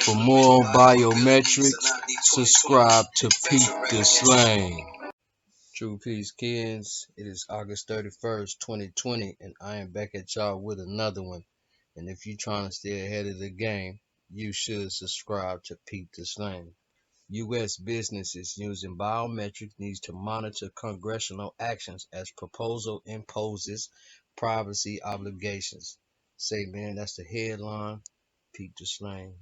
For more biometrics, subscribe to Pete the Slang. True Peace Kids, it is August 31st, 2020, and I am back at y'all with another one. And if you're trying to stay ahead of the game, you should subscribe to Pete the Slang. U.S. businesses using biometrics needs to monitor congressional actions as proposal imposes privacy obligations. Say, man, that's the headline. Pete the Slang.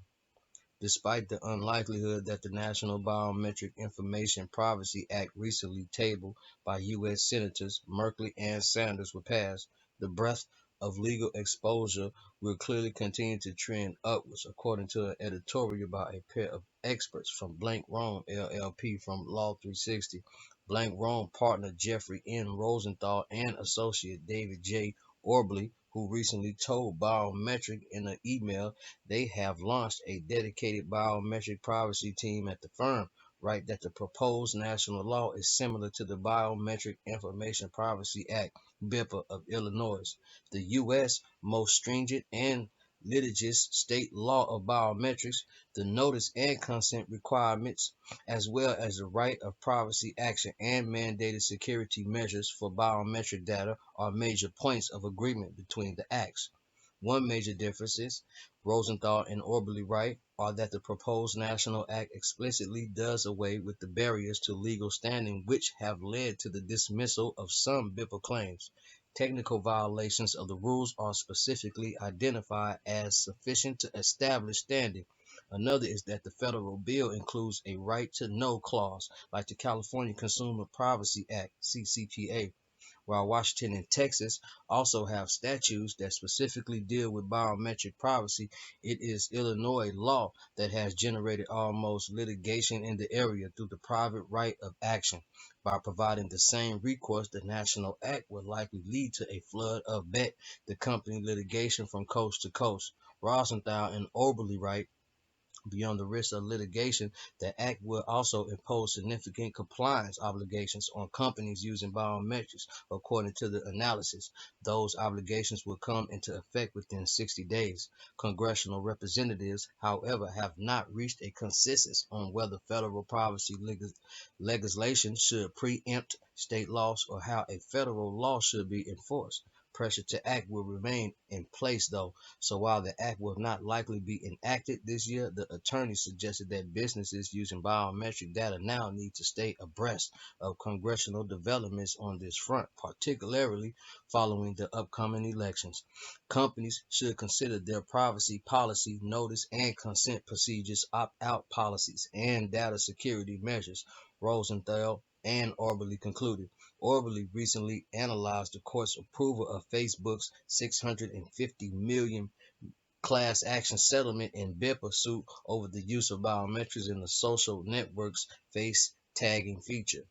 Despite the unlikelihood that the National Biometric Information Privacy Act recently tabled by U.S. Senators Merkley and Sanders will pass, the breadth of legal exposure will clearly continue to trend upwards, according to an editorial by a pair of experts from Blank Rome LLP from Law 360. Blank Rome partner Jeffrey N. Rosenthal and associate David J. Orbley, who recently told Biometric in an email they have launched a dedicated biometric privacy team at the firm, right, that the proposed national law is similar to the Biometric Information Privacy Act, BIPA, of Illinois, the U.S. most stringent and litigious state law of biometrics. The notice and consent requirements, as well as the right of privacy action and mandated security measures for biometric data, are major points of agreement between the acts. One major difference is Rosenthal and Orbley write are that the proposed national act explicitly does away with the barriers to legal standing which have led to the dismissal of some BIPA claims. Technical violations of the rules are specifically identified as sufficient to establish standing. Another is that the federal bill includes a right to know clause, like the California Consumer Privacy Act, CCPA, while Washington and Texas also have statutes that specifically deal with biometric privacy. It is Illinois law that has generated almost litigation in the area through the private right of action. By providing the same recourse, the national act would likely lead to a flood of bet the company litigation from coast to coast. Rosenthal and Orbley write, beyond the risk of litigation, the Act will also impose significant compliance obligations on companies using biometrics. According to the analysis, those obligations will come into effect within 60 days. Congressional representatives, however, have not reached a consensus on whether federal privacy legislation should preempt state laws or how a federal law should be enforced. Pressure to act will remain in place, though, so while the act will not likely be enacted this year, the attorney suggested that businesses using biometric data now need to stay abreast of congressional developments on this front, particularly following the upcoming elections. Companies should consider their privacy policy, notice and consent procedures, opt-out policies, and data security measures, Rosenthal and Orbley concluded. Orbley recently analyzed the court's approval of Facebook's $650 million class action settlement in BIPA suit over the use of biometrics in the social network's face tagging feature.